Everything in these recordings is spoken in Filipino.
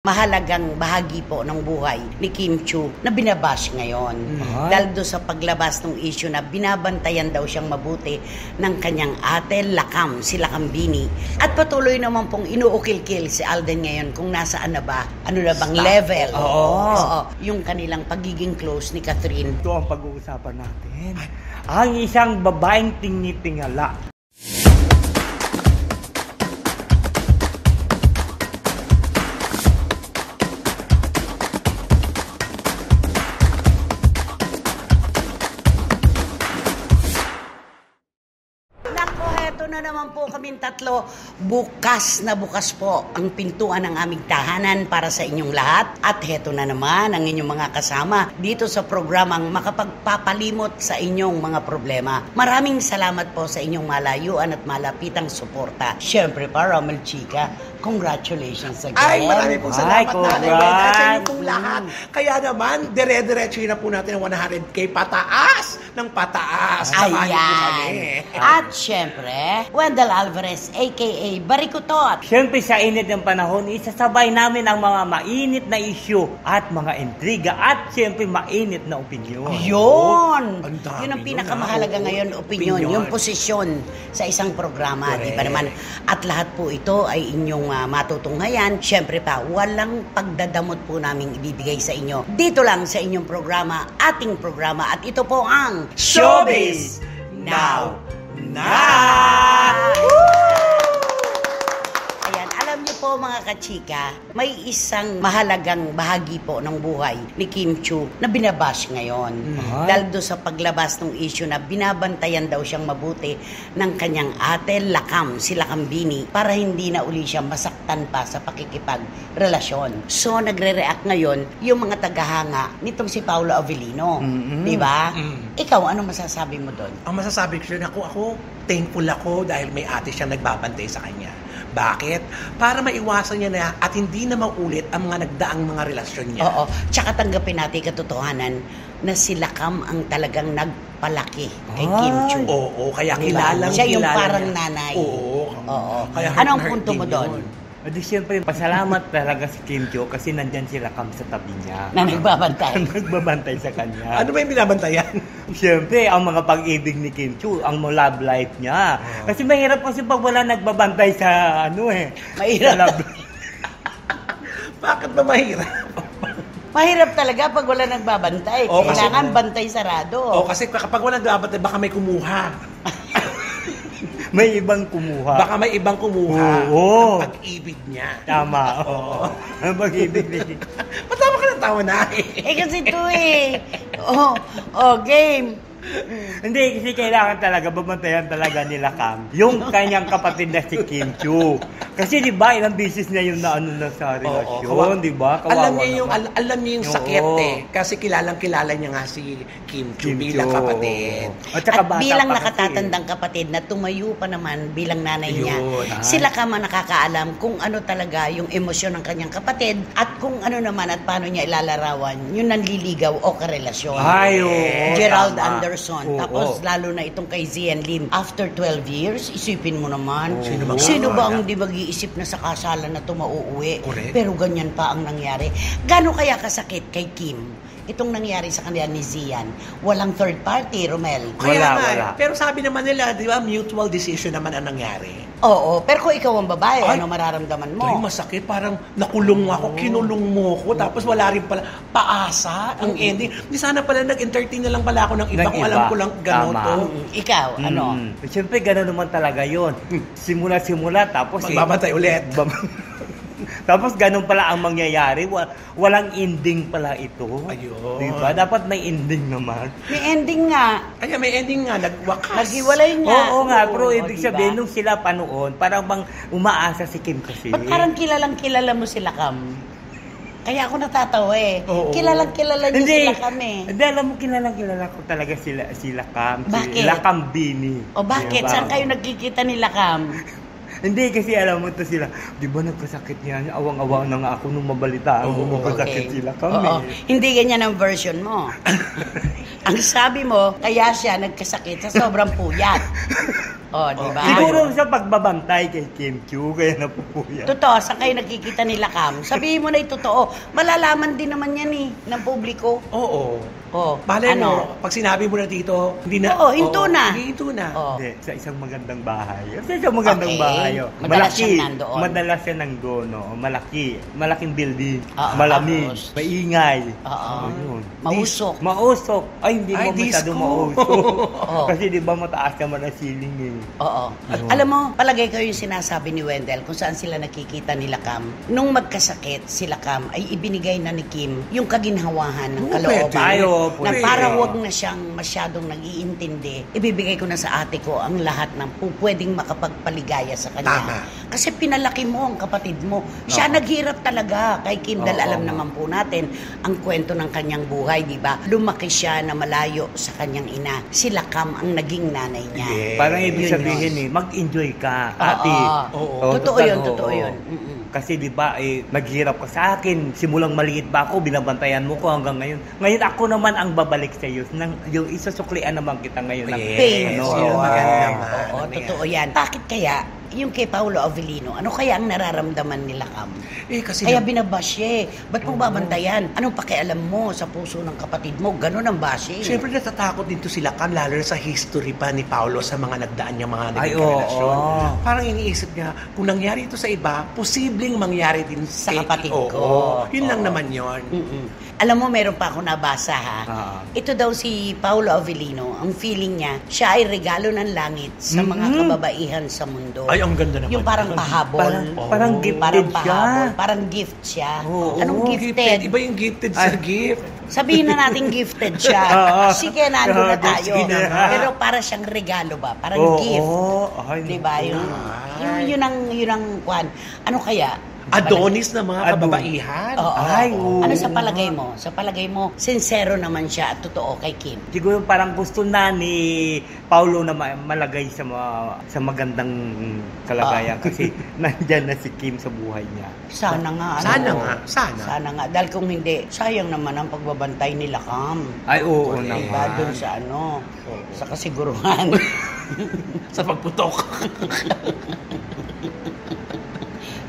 Mahalagang bahagi po ng buhay ni Kim Chiu na binabash ngayon. Dahil doon sa paglabas ng issue na binabantayan daw siyang mabuti ng kanyang ate Lakam, si Lakam Bini. At patuloy naman pong inuukil-kil si Alden ngayon kung nasaan na ba, ano na bang level. Oo. Yung kanilang pagiging close ni Catherine. Ito ang pag-uusapan natin. Ang isang babaeng tingi-tingala. Na naman po kaming tatlo, bukas na bukas po ang pintuan ng aming tahanan para sa inyong lahat. At heto na naman ang inyong mga kasama dito sa programang makapagpapalimot sa inyong mga problema. Maraming salamat po sa inyong malayuan at malapitang suporta. Siyempre pa, Romel Chica, congratulations again. Ay, marami pong salamat Nanay Wenda sa inyo pong lahat. Kaya naman, dire-diretso na po natin ang 100K pataas ng pataas. Ayan. At syempre, Wendell Alvarez, a.k.a. Barikutot. Siyempre sa init ng panahon, isasabay namin ang mga mainit na issue at mga intriga at siyempre mainit na opinyon. Yun! Ang Yun ang pinakamahalaga ngayon, opinyon. Yung posisyon sa isang programa, di ba naman? At lahat po ito ay inyong matutunghayan. Siyempre pa, walang pagdadamot po namin ibibigay sa inyo. Dito lang sa inyong programa, ating programa. At ito po ang Showbiz Now! Ayan, alam niyo po mga kachika, may isang mahalagang bahagi po ng buhay ni Kim Chiu na binabash ngayon. Dahil doon sa paglabas ng issue na binabantayan daw siyang mabuti ng kanyang ate Lakam, si Lakam Bini, para hindi na uli siya masaktan pa sa pakikipagrelasyon. So nagre-react ngayon yung mga tagahanga nitong si Paolo Avellino. Diba? Ikaw, ano masasabi mo doon? Ang masasabi ko yun, ako thankful ako dahil may ate siyang nagbabantay sa kanya. Bakit? Para maiwasan niya na at hindi na maulit ang mga nagdaang mga relasyon niya. Oo. Tsaka tanggapin natin katotohanan na si Lakam ang talagang nagpalaki kay Kim Chiu. Oo, kaya Diba? kilalang Siya yung kilala parang niya. nanay. Oo. Kaya Anong hurt punto mo din doon? yun. Adi siyempre, pasalamat talaga si Kim Chiu kasi nandyan si Lakam sa tabi niya. Na nagbabantay. Nagbabantay sa kanya. Ano ba yung binabantayan? Siyempre, ang mga pag-ibig ni Kim Chiu, ang love life niya. Kasi mahirap kasi pag wala nagbabantay sa Mahirap. sa love Bakit ba mahirap? Mahirap talaga pag wala nagbabantay. Oo, kasi- Kailangan bantay sarado. O kasi kapag wala nagbabantay, baka may kumuha. May ibang kumuha. Baka may ibang kumuha Oo. ng pag-ibig niya. Tama. Oo. Ang pag-ibig ni Matawa ka ng tawa na Kasi ito game. Hindi, kasi kailangan talaga, babantayan talaga nila Kam. Yung kanyang kapatid na si Kim Chiu. Kasi di ba, ilang beses na yun na ano na sa relasyon, di ba? Alam niya yung sakit Oo. Kasi kilalang-kilala niya nga si Kim Chiu bilang kapatid. At saka At bata bilang pa nakatatandang kapatid na tumayo pa naman bilang nanay niya, Yun. sila ka man nakakaalam kung ano talaga yung emosyon ng kanyang kapatid at kung ano naman at paano niya ilalarawan yung nanliligaw o karelasyon. Ay, oo, Gerald tama. Anderson. Oo. Tapos lalo na itong kay Zian Lim. After 12 years, isipin mo naman, Oo. sino ba ang di mag-iisip na sa kasalan na ito mauuwi? Correct. Pero ganyan pa ang nangyari. Gano'n kaya kasakit kay Kim? Itong nangyari sa kanila ni Zian. Walang third party, Romel. Wala. Pero sabi naman nila, di ba, mutual decision naman ang nangyari. Oo, pero kung ikaw ang babae, Ay, ano mararamdaman mo? Ay, masakit. Parang nakulong ako, kinulong mo ko, tapos wala rin pala paasa ang ending. Di sana pala nag-entertain na lang pala ako ng iba kung alam ko lang gano'n Tama. to. Ikaw, ano? Siyempre, gano'n naman talaga yun. Simula, tapos Magbabantay ulit. Tapos ganun pala ang mangyayari. Walang ending pala ito. Ayun. Diba? Dapat may ending naman. May ending nga. Kaya may ending nga, nagwakas. Naghiwalay nga. Oo nga, Oo, pero ibig diba? sabihin nung sila pa noon, parang bang umaasa si Kim kasi. Ba't parang kilalang-kilala mo sila, Kam? Kaya ako natatawa Oo. Kilalang-kilala niyo sila kami. Hindi, alam mo, kilala ko talaga sila Kam. Bakit? Si Lakam Bini. O bakit? Diba? Saan kayo nagkikita nila, Kam? Hindi, kasi alam mo to sila, di ba nagkasakit niya? Awang-awang na nga ako nung mabalitaan ko, magkasakit sila kami. Oo. Hindi ganyan ang version mo. Ang sabi mo, kaya siya nagkasakit sa sobrang puyat. Di ba? Siguro sa pagbabantay kay Kim Chiu, kaya napupuya. Totoo, sa kayo nakikita nila, Cam. Sabihin mo na yung totoo. Malalaman din naman yan ng publiko. Oo. Ano? Malay mo, pag sinabi mo na dito, hindi na... Oo, hinto na. Hindi, hinto na. Hindi, sa isang magandang bahay. Sa isang magandang Okay. bahay. Madalas siyang nandoon. Madalas siya nandoon. Malaki. Malaking building. Oo, Malamig. tapos? Maingay. Oo. Yun. Mausok. Mausok. Ay, hindi mo masyadong disco. mausok. Oo. Kasi di ba mataas naman ang ceiling eh. Oo. Ayun. Alam mo, palagay ko yung sinasabi ni Wendell kung saan sila nakikita nila, Cam. Nung magkasakit sila, Cam, ay ibinigay na ni Kim yung kaginhawahan ng Oo, kalooban. pwede. Ay, oo, Na pwede. para wag na siyang masyadong nag-iintindi, ibibigay ko na sa ate ko ang lahat ng pwedeng makapagpaligaya sa kanya. Tama. Kasi pinalaki mo ang kapatid mo. Siya naghirap talaga kay Kim dahil Oo, alam oo. naman po natin ang kwento ng kanyang buhay, di ba? Lumaki siya na malayo sa kanyang ina. Sila Cam ang naging nanay niya. Yes. Parang ibig Yun sabihin mag-enjoy ka, ate. Oo. Totoo yun, totoo yun. Kasi di ba, naghirap ka sa akin. Simulang maliit ba ako, binabantayan mo ko hanggang ngayon. Ngayon ako naman ang babalik sa iyo. Yung isusuklian naman kita ngayon. ng Pain. ano, Oo, maganda naman. Oo, Ano totoo yan. Bakit kaya yung kay Paolo Avellino, ano kaya ang nararamdaman nila, Cam? Kasi Kaya binabash siya eh. Ba't mo babantayan? Anong pakialam mo sa puso ng kapatid mo? Ganon ang bashing. Siyempre natatakot din to sila Cam, lalo na sa history pa ni Paolo sa mga nagdaan niya mga Ay, naging oo. relasyon. Parang iniisip niya, kung nangyari ito sa iba, posibleng mangyari din Sa kay- kapatid Oo, ko. Yun lang Oo. naman yun. Alam mo, meron pa ako nabasa ha. Ito daw si Paolo Avellino, ang feeling niya, siya ay regalo ng langit sa mga kababaihan sa mundo. Ay, ang ganda naman. Yung parang pahabol. Parang gifted Parang siya. pahabol. Parang gift siya. Oo, Anong gifted? Iba yung gifted sa gift. Sabihin na natin gifted siya. Oo. Sige, nandun na tayo. Sige na nga. Pero para siyang regalo ba? Parang Oo, gift. ay, Diba? Yun ang kwan. Ano kaya? Adonis na mga Adonis. kababaihan. Oo. Ay, oo. Ano sa palagay mo? Sa palagay mo, sincero naman siya at totoo kay Kim. Siguro parang gusto na ni Paulo na malagay sa magandang kalagayan kasi nandyan na si Kim sa buhay niya. Sana nga. Sana. nga. Dahil kung hindi, sayang naman ang pagbabantay nila, Cam. Ay, oo Correct. Diba? naman. Doon sa sa kasiguruhan. Sa pagputok.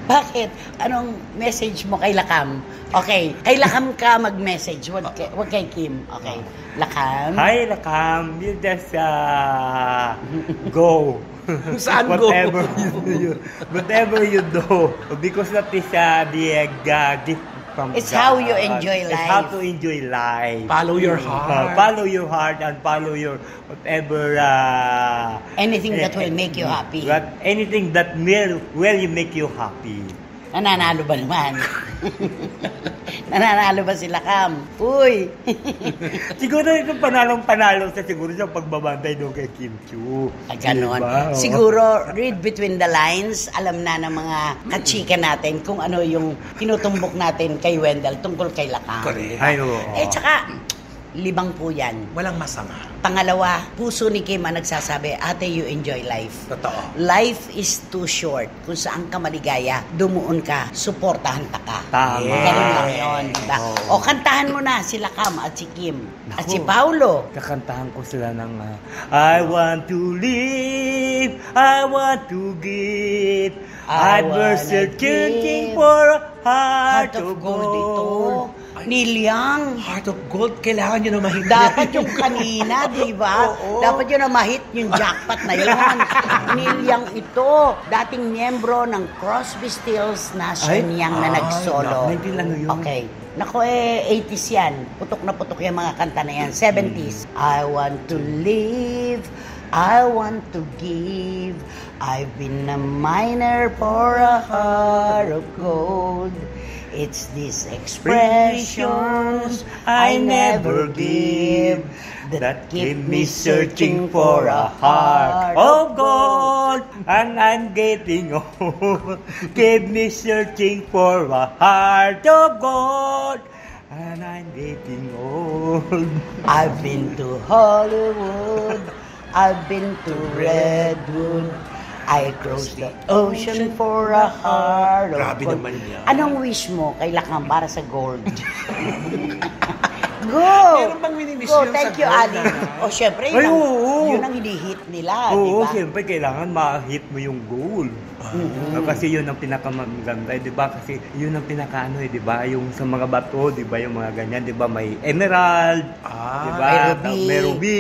Bakit? Anong message mo kay Lakam? Okay, kay Lakam ka mag-message, wag kay Kim. Okay, Lakam. Hi, Lakam. You just go. Saan go? Whatever you do. Because that is the gift from It's God. how you enjoy It's life. how to enjoy life. Follow your heart. Follow your heart and follow your whatever Anything that will make you happy. Anything that will make you happy. Nananalo ba naman? Nananalo ba sila, Cam? Uy! Siguro ito panalo sa siguro sa pagbabantay doon kay Kim Chiu. Ganon. Diba? Oo. Siguro, read between the lines, alam na ng mga kachika natin kung ano yung tinutumbok natin kay Wendell tungkol kay Lakam. Correct. Ay, oo. Tsaka, libang po yan. Walang masama. Pangalawa, puso ni Kim ang nagsasabi, ate, you enjoy life. Totoo. Life is too short. Kung saan ka maligaya, dumuon ka, suportahan ka. Tama. Ganun lang yun. Diba? Oo. O kantahan mo na sila Cam at si Kim. At Naku. si Paulo. Kakantahan ko sila ng I want to live, I want to give, I I was wanna searching give. for a heart Heart of of gold ito. gold. Neil Young. Heart of gold, kailangan nyo na mahit. Dapat yung kanina, di ba? Oo. Dapat yun na mahit yung jackpot na yun. Neil Young ito, dating miyembro ng Crosby, Stills, Nash Young na nag-solo. Naintindihan mo yun? Okay. Nako 80s yan. Putok na putok yung mga kanta na yan. 70s. I want to live, I want to give. I've been a miner for a heart of gold. It's these expressions I never give that keep me searching for a heart of gold, and I'm getting old. Keep me searching for a heart of gold, and I'm getting old. I've been to Hollywood, I've been to Redwood, I crossed the ocean for a heart of Grabe gold. naman yan. Anong wish mo kay Lakam para sa gold? Go! Meron bang minimiss Go, yun thank sa you, goal, Ali. nanay? O, syempre, Ay, oo. yun ang hinihit nila, di Oo, ba? siyempre kailangan ma-hit mo yung goal. Kasi yun ang pinakamaganda, di ba? Kasi yun ang pinakaano, di ba? Yung sa mga bato, di ba? Yung mga ganyan, di ba? May emerald, di ba? may ruby. May ruby,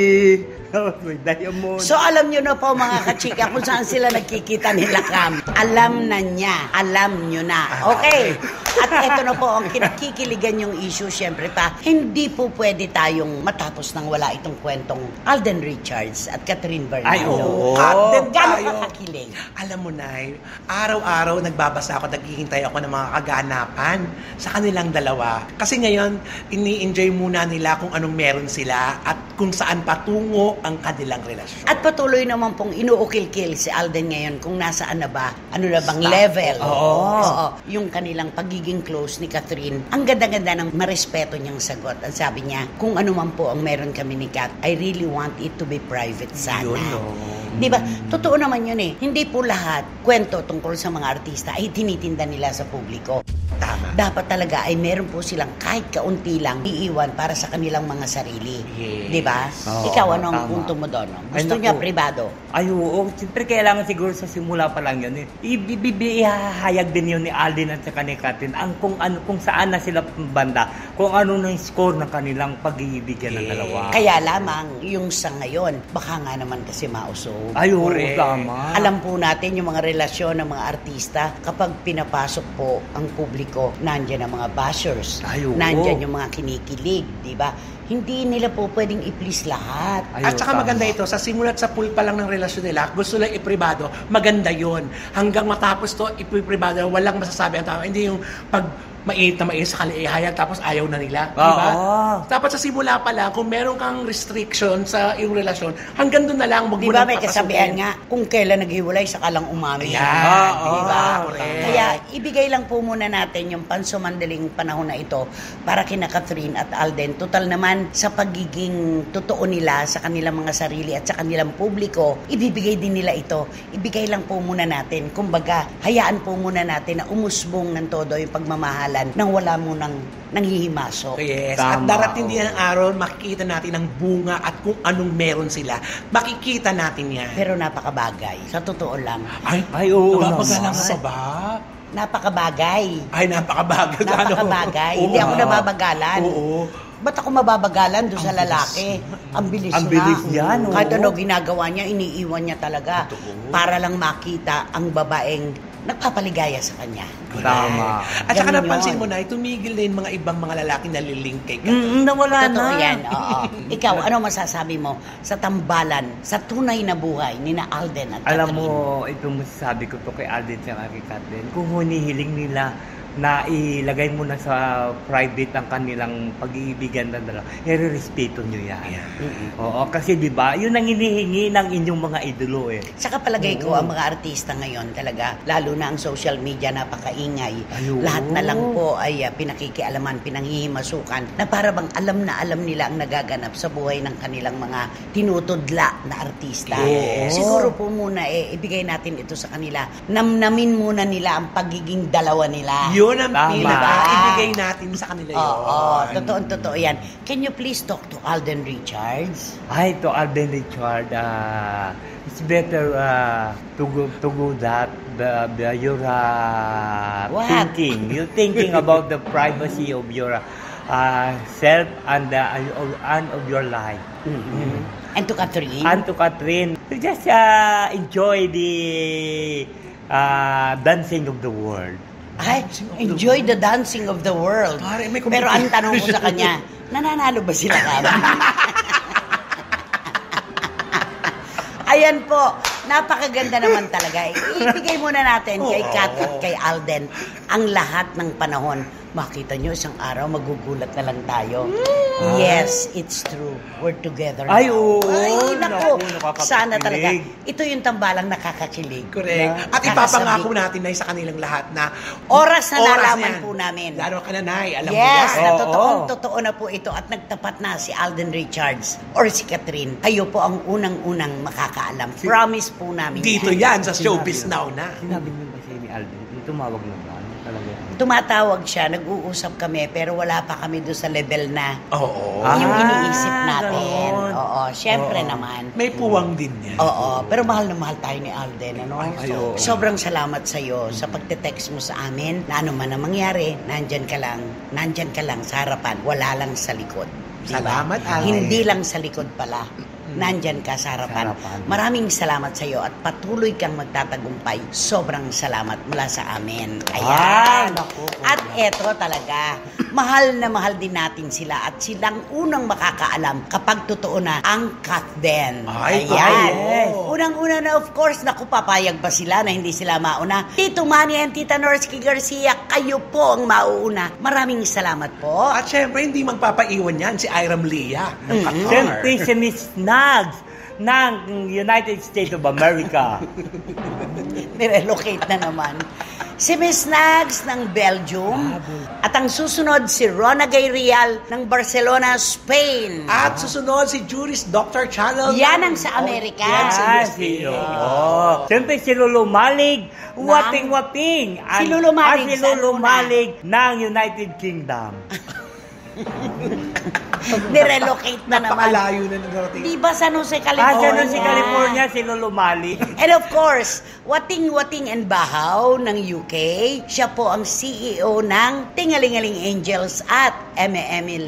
may diamond. So, alam nyo na po mga kachika kung saan sila nagkikita nila Cam. Alam na niya. Alam nyo na. Okay. At eto na po ang kinakikiligan yung issue, syempre pa. Hindi po pwede tayong matapos nang wala itong kwentong Alden Richards at Catherine Bernardo. Ay, oo. Alden Gano'n tayo. ka kakilig? Alam mo, Nay, araw-araw nagbabasa ako, naghihintay ako ng mga kaganapan sa kanilang dalawa. Kasi ngayon, ini-enjoy muna nila kung anong meron sila at kung saan patungo ang kanilang relasyon. At patuloy naman pong inuukil-kil si Alden ngayon kung nasaan na ba, ano na bang Stop. level. Oo. Yung kanilang pagiging close ni Catherine. Ang ganda-ganda ng marespeto niyang sagot. Ang sabi niya, kung ano man po ang meron kami ni Kat, I really want it to be private sana. Yun, no? Di ba? Totoo naman yun eh. Hindi po lahat kwento tungkol sa mga artista ay tinitinda nila sa publiko. Tama. Dapat talaga ay meron po silang kahit kaunti lang iiwan para sa kanilang mga sarili. Yes. Di ba? Oo, Ikaw, ano ang tama. punto mo doon? Ay, Gusto naku. niya privado? Ay, oo. Siyempre, kailangan siguro sa simula pa lang yun. Ihahayag din yun ni Alden at saka ni Catherine ang kung saan na sila banda, kung ano na yung score ng kanilang pag-iibigan ng dalawa. Kaya lamang, yung sa ngayon, baka nga naman kasi mausog. Ay, oo, Correct. tama. Alam po natin yung mga relasyon ng mga artista, kapag pinapasok po ang publiko, nandyan ang mga bashers, Ay, oo. nandyan yung mga kinikilig, di ba? Hindi nila po pwedeng i-please lahat. Ay, At saka tama. maganda ito, sa simulat sa pool pa lang ng relasyon nila, gusto lang ipribado, maganda yon. Hanggang matapos to, ipribado, walang masasabi ang tao. Hindi yung pag mainit na mainit sa kaliihayan, tapos ayaw na nila. Di ba? Oo. Dapat sa simula pa lang, kung meron kang restriction sa iyong relasyon, hanggang doon na lang, wag Di mo ba nang may kasabihan papasukin. nga, kung kailan naghiwalay, saka lang umamin. Ayan, Di ba? correct. Kaya ibigay lang po muna natin yung pansumandaling panahon na ito para kina Catherine at Alden. Total naman sa pagiging totoo nila sa kanilang mga sarili at sa kanilang publiko, ibibigay din nila ito. Ibigay lang po muna natin. Kumbaga, hayaan po muna natin na umusbong ng todo yung pagmamahalan nang wala munang nanghihimasok. Yes. Tama, At darating oo. din ang araw, makikita natin ang bunga at kung anong meron sila. Makikita natin yan. Pero napakabagay. Sa totoo lang. Ay, oo napapagalang naman. ka ba? Napakabagay. Ay, napakabagal. Napakabagay. Oo. Hindi ako nababagalan. Oo. Ba't ako mababagalan doon sa lalaki? Ang bilis Ang na. bilis yan, oo. Kahit ano ginagawa niya, iniiwan niya talaga. Para lang makita ang babaeng nagpapaligaya sa kanya. Tama. At saka Ganun napansin yun. mo na, tumigil din mga ibang mga lalaki na lilink kay Catherine. Nawala Totoo na. yan, oo. Ikaw, ano masasabi mo sa tambalan, sa tunay na buhay ni na Alden at Alam Catherine? mo, ito masasabi ko to kay Alden at kay Catherine. Kung hinihiling nila na ilagay mo na sa private ang kanilang pag-iibigan na dalawa, respeto nyo yan. Oo, kasi di ba, yun ang hinihingi ng inyong mga idolo eh. Saka palagay ko, ang mga artista ngayon talaga, lalo na ang social media, napakaingay. Ayun. Lahat na lang po ay pinakikialaman, pinanghihimasukan, na para bang alam na alam nila ang nagaganap sa buhay ng kanilang mga tinutudla na artista. Yes. Siguro po muna, ibigay natin ito sa kanila. Namnamin muna nila ang pagiging dalawa nila. Yun ang Tama. ibigay natin sa kanila yun. Oo, totoo yan. Can you please talk to Alden Richards? Ay, to Alden Richard, it's better to go that you're What? you're thinking about the privacy of your self and of your life. And to Catherine? And to Catherine, you just enjoy the dancing of the world. Ay, enjoy the dancing of the world. Pare, may Pero ang competition. tanong ko sa kanya, nananalo ba sila ka? Ayan po, napakaganda naman talaga. Ibigay muna natin kay Kat at kay Alden ang lahat ng panahon. Makita nyo, isang araw magugulat na lang tayo. Yes, it's true. We're together now. Ay, oo. Ay, naku. Naku, nakakakilig. Sana talaga. Ito yung tambalang nakakakilig. Correct. Na At ipapangako kakasabi- natin na sa kanilang lahat na Oras na nalaman yan. po namin. Lalo ka na, Nay. Alam mo Yes, yan. na Oo. totoo na po ito at nagtapat na si Alden Richards or si Catherine. Kayo po ang unang-unang makakaalam. Promise po namin. Dito yan sa Showbiz Now na. Sinabi niyo ba siya ni Alden? Tumawag na ba? talaga. Tumatawag siya, nag-uusap kami, pero wala pa kami doon sa level na Oo. yung iniisip natin. ganon. Oo, syempre Oo. naman. May puwang din yan. Oo, pero mahal na mahal tayo ni Alden, ano? Ay, oo. Sobrang salamat sa iyo sa pagte-text mo sa amin na ano man ang mangyari, nandyan ka lang sa harapan, wala lang sa likod. Diba? Salamat, Alden. Hindi lang sa likod pala. Nandyan ka sa harapan. Sa harapan. Maraming salamat sa iyo at patuloy kang magtatagumpay. Sobrang salamat mula sa amin. Ayan. naku, At eto talaga, mahal na mahal din natin sila at silang unang makakaalam kapag totoo na ang Katden. Ay, Ayan. oo. Unang-una na of course, naku, papayag ba sila na hindi sila mauna? Tito Manny and Tita Norsky Garcia, kayo po ang mauuna. Maraming salamat po. At syempre, hindi magpapaiwan yan si Iram Leah ng Qatar. Siyempre si Miss Nags ng United States of America. Nirelocate na naman. Si Miss Nags ng Belgium. At ang susunod si Rona Gairial ng Barcelona, Spain. At susunod si Juris Dr. Channel. Yan ang sa Amerika. Yan sa Yan, USA. Siyempre si Lolo Malig, wating-wating. Si Lolo Malig, Si saan Lolo muna? Malig ng United Kingdom. Nirelocate na naman. Napakalayo na narating. Di ba San Jose, California? Siya si California, si Lolo Malig. And of course, Wating-Wating and Bahaw ng UK. Siya po ang CEO ng Tingalingaling Angels at Eme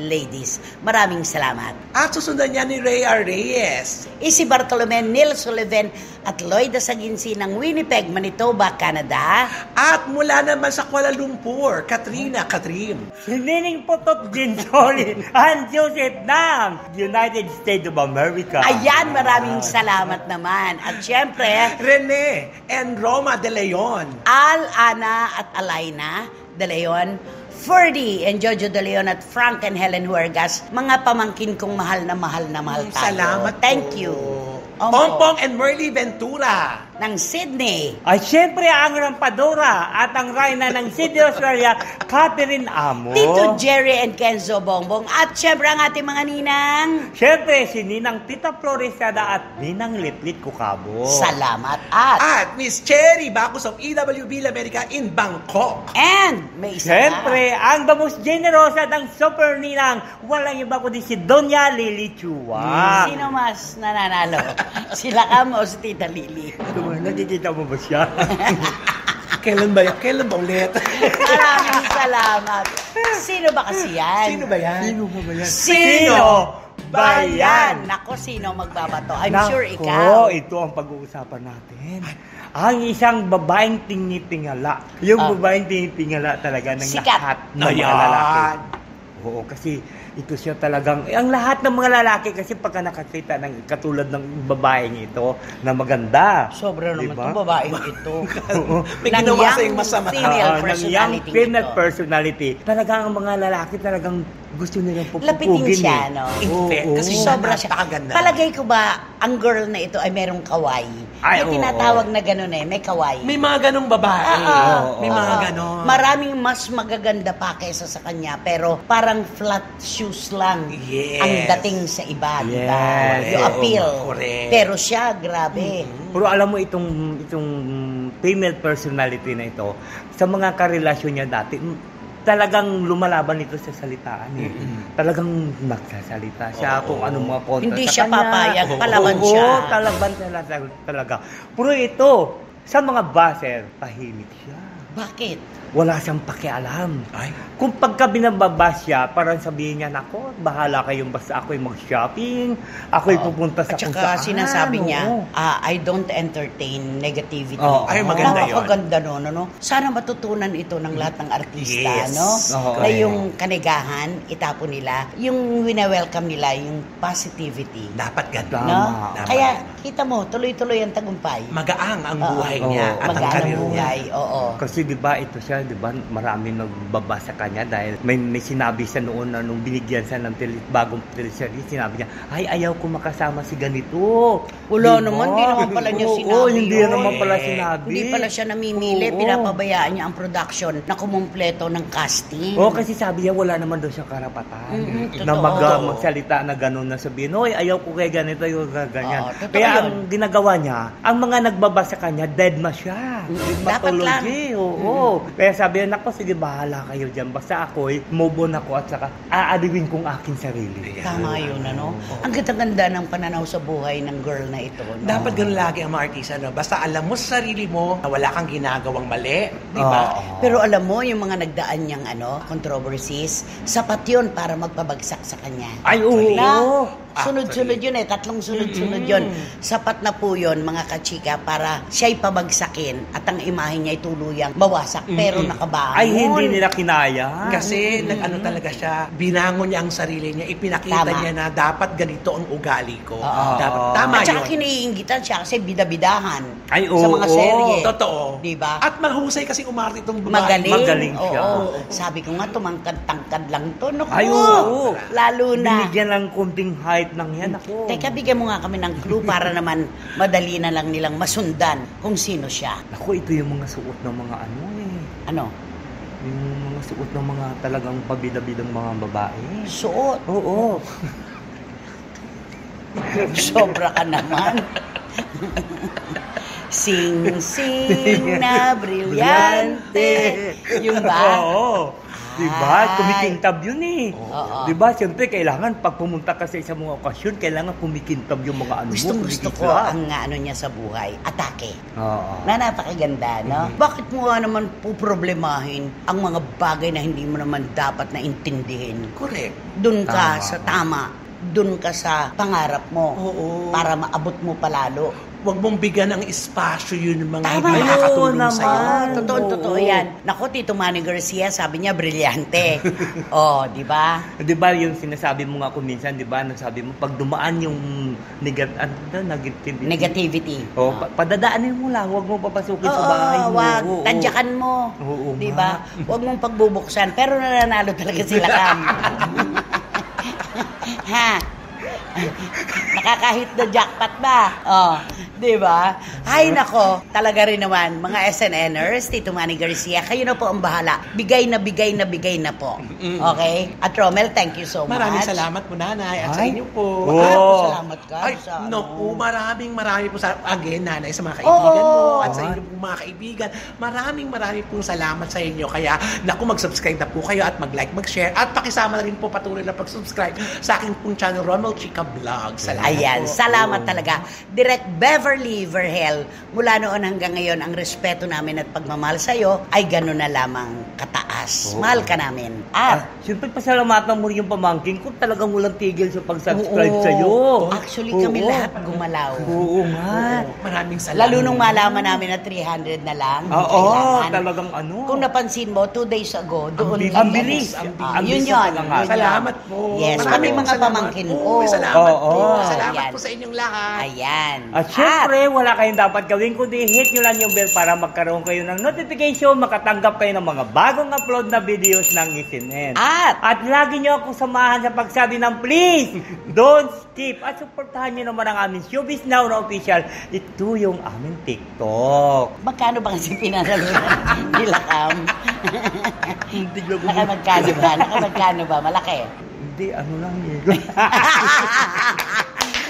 Ladies. Maraming salamat. At susundan niya ni Rhea Reyes. Si Bartolome Neil Sullivan at Lloyd Saginsi ng Winnipeg, Manitoba, Canada. At mula naman sa Kuala Lumpur, Katrina Katrim. Si Nining Potot Ginsoli and Joseph ng United States of America. Ayan, maraming salamat naman. At syempre, Rene and Roma de Leon. Al, Ana at Alaina De Leon, Ferdy and Jojo De Leon at Frank and Helen Huergas, mga pamangkin kong mahal na mahal tayo. Salamat Thank po. you. Pongpong and Merly Ventura. Ng Sydney. Ay, siyempre ang Rampadora at ang Reyna ng Sydney, Australia, Catherine Amo. Tito Jerry and Kenzo Bongbong. At syempre ang ating mga ninang. Siyempre, si Ninang Tita Floresada at Ninang Litlit Kukabo. Salamat. At, At Miss Cherry Bacus of EWB America in Bangkok. and may isa Siyempre, ang the most generosa ng Super Ninang, walang iba kundi si Doña Lily Chua. Sino mas nananalo? Sila Cam o si Tita Lily? Nakikita mo ba siya? Kailan ba yan? Kailan ba ulit? Maraming salamat. Sino ba kasi yan? Sino ba yan? Sino ba yan? Sino ba yan? Nako, sino magbabato? I'm sure ikaw. Ito ang pag-uusapan natin. Ang isang babaeng tingi-tingala. Yung babaeng tingi-tingala talaga ng Sikat. lahat ng mga Ayan. lalaki. Oo, kasi ito siya talagang, ang lahat ng mga lalaki kasi pagka nakakita ng katulad ng babaeng ito na maganda. Sobra naman Diba? itong babaeng ito. Oo. May Ng ginawa young sa'yong masama. female ng personality young female nito. personality. Talagang ang mga lalaki talagang gusto nilang Lapitin pupupugin siya, eh. no? In fact, Oo. kasi Sobra siya. napakaganda. Palagay ko ba, ang girl na ito ay merong kaway? Ay, May oo. tinatawag na gano'n eh, may kaway. May mga ganong babae. Oo, May oo. mga ganon. Maraming mas magaganda pa kaysa sa kanya, pero parang flat shoes lang Yes. ang dating sa iba, di ba? Yes. Yung appeal. Correct. Pero siya, grabe. Pero alam mo itong female personality na ito, sa mga karelasyon niya dati, talagang lumalaban ito sa salitaan eh. Talagang nagsasalita siya kung anong mga kontra Hindi sa siya kanya. papayag, palaban Oo, siya. talaban talaga. Pero ito, sa mga baser, tahimik siya. Bakit? Wala siyang pakialam. Ay. Kung pagka binababas siya, parang sabihin niya, nako, bahala kayong basta ako'y mag-shopping, ako'y pupunta sa At kung saka saan. sinasabi niya, Oo. I don't entertain negativity. Oo. Ay, maganda yun. Napakaganda nun, ano? Sana matutunan ito ng lahat ng artista, Yes. no? Oo. Na yung kanigahan, itapo nila, yung wina-welcome nila, yung positivity. Dapat ganun. Tama. No? Dapat. Kaya, kita mo, tuloy-tuloy ang tagumpay. Magaang ang Oo. buhay niya Oo. at ang Magaan ang karir niya. buhay, oo. Kasi 'di ba ito siya, 'di ba? Marami nagbaba sa kanya dahil may sinabi siya noon na nung binigyan siya ng bagong teleserye, sinabi niya, "Ay, ayaw ko makasama si ganito." Wala Di ba? naman, di naman pala niya sinabi Oo, hindi yun. naman pala sinabi. Hindi pala siya namimili, Oo. pinapabayaan niya ang production na kumumpleto ng casting. Oo, kasi sabi niya wala naman daw siyang karapatan Mm-mm, na totoo. magsalita na gano'n na sabihin, "Oy, ayaw ko kay ganito, yung ganyan." Oo, totoo Kaya yun. ang ginagawa niya, ang mga nagbaba sa kanya, dead ma siya. Dapat lang. Dermatology, oo. Kaya Kaya sabi niya, nako, sige, bahala kayo dyan. Basta ako'y move on ako at saka aaliwin kong aking sarili. Tama yun, ano? Ang ganda-ganda ng pananaw sa buhay ng girl na ito. No? Dapat ganun lagi ang mga artista, no? Basta alam mo sa sarili mo na wala kang ginagawang mali, di ba? Pero alam mo, yung mga nagdaan niyang controversies, sapat yun para magpabagsak sa kanya. Ay, oo. Na, Actually. sunod-sunod yun tatlong sunod-sunod yun. Sapat na po yun, mga kachika, para siya'y pabagsakin at ang imahe niya'y tuluyang mawasak, pero nakabangon. Ay, hindi nila kinaya. Kasi nag-ano talaga siya, binangon niya ang sarili niya, ipinakita Tama. niya na dapat ganito ang ugali ko. Oo. Dapat, tama At saka yun. kiniinggitan siya kasi bidabidahan Ay, sa mga oo. serye. Totoo. Diba? At mahusay kasi umarte itong babae. Magaling siya. Oo. Sabi ko nga, tumangkad-tangkad lang to. Naku, Ay, oo. lalo na. Binigyan ng kunting height ng yan. Ako. Teka, bigyan mo nga kami ng clue para naman madali na lang nilang masundan kung sino siya. Ako, ito yung mga suot ng mga ano eh. Ano? Yung mga suot ng mga talagang pabida-bidang mga babae. Suot. Oo. Sobra ka naman. Sing-sing na brilyante. Yung ba? Oo. Diba? Ay. Kumikintab yun eh. Oo. Diba? Siyempre, kailangan pag pumunta ka sa isang mga okasyon, kailangan kumikintab yung mga ano mo. Gusto ko kumikisla. ang ano niya sa buhay. Atake. Oo. Na napakaganda, no? Bakit mo nga naman puproblemahin ang mga bagay na hindi mo naman dapat na intindihin? Correct. Doon ka Tama. sa tama. Doon ka sa pangarap mo. Oo. Para maabot mo palalo. Huwag mong bigyan ng espasyo yun ng mga Tama. hindi makakatulong Ayun sa'yo. naman. Totoo Oo. yan. Nako, Tito Manny Garcia, sabi niya, brilyante. Oh, di ba? Di ba yung sinasabi mo nga kung minsan, di ba, nagsabi mo, pag dumaan yung negativity. Negativity. O, padadaanin mo lang, huwag mo papasukin sa bahay mo. wag. Oo. Tadyakan mo. Oo Di nga. ba? Huwag mong pagbubuksan. Pero nananalo talaga sila, Kam. Ha? Nakakahit na jackpot ba? Oh, di ba? Ay nako, talaga rin naman, mga SNNers, Tito Manny Garcia, kayo na po ang bahala. Bigay na po. Okay? At Romel, thank you so much. Maraming salamat po, Nanay, at sa Ay. inyo po. Oo. At Salamat ka. Ay, sa naku, maraming po again, Nanay, sa mga kaibigan mo at sa Oo. inyo po mga kaibigan. Maraming pong salamat sa inyo. Kaya, naku, mag-subscribe na po kayo at mag-like, mag-share at pakisama na rin po patuloy na pag-subscribe sa aking pong channel, Romel Chica Vlog. Salamat Ayan, po. salamat talaga. Direct Beverly Verhel, mula noon hanggang ngayon, ang respeto namin at pagmamahal sa'yo ay gano'n na lamang kataas. Oo. Mahal ka namin. At, Siyempre, pasalamatan mo rin yung pamangkin ko. Talagang walang tigil sa pag-subscribe Oo. sa'yo. Actually, kami Oo. lahat gumalaw. Oo nga. Maraming salamat. Lalo nung malaman namin na 300 na lang. Oo, kailangan. talagang ano. Kung napansin mo, 2 days ago, doon. Ang bilis. Yun bilis yun. na talaga. Yun yun. Salamat po. Yes, pati Maraming mga salamat pamangkin po. ko. Salamat Oo. po. Salamat Ayan. po sa inyong lahat. Ayan. At syempre, wala kayong dapat gawin kundi hit nyo lang yung bell para magkaroon kayo ng notification, makatanggap kayo ng mga bagong upload na videos ng SNN. At Lagi nyo akong samahan sa pagsabi ng please, don't skip. At supportahan nyo naman ang aming Showbiz Now na official. Ito yung aming TikTok. magkano ba kasi pinanalunan nila, Kam? Tignan mo. Nakamagkano ba? Malaki. Hindi, ano lang eh.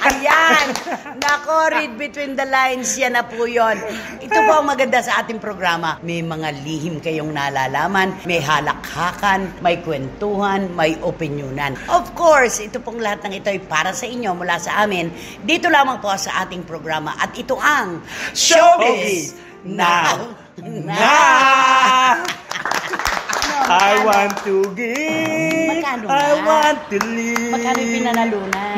Ayan! Nako, read between the lines, yan na po yun. Ito po ang maganda sa ating programa. May mga lihim kayong nalalaman, may halakhakan, may kwentuhan, may opinyonan. Of course, ito pong lahat ng ito ay para sa inyo mula sa amin. Dito lamang po sa ating programa. At ito ang Showbiz Now! I want to give, Magkano I nga? want to live. Magkano yung pinanalunan?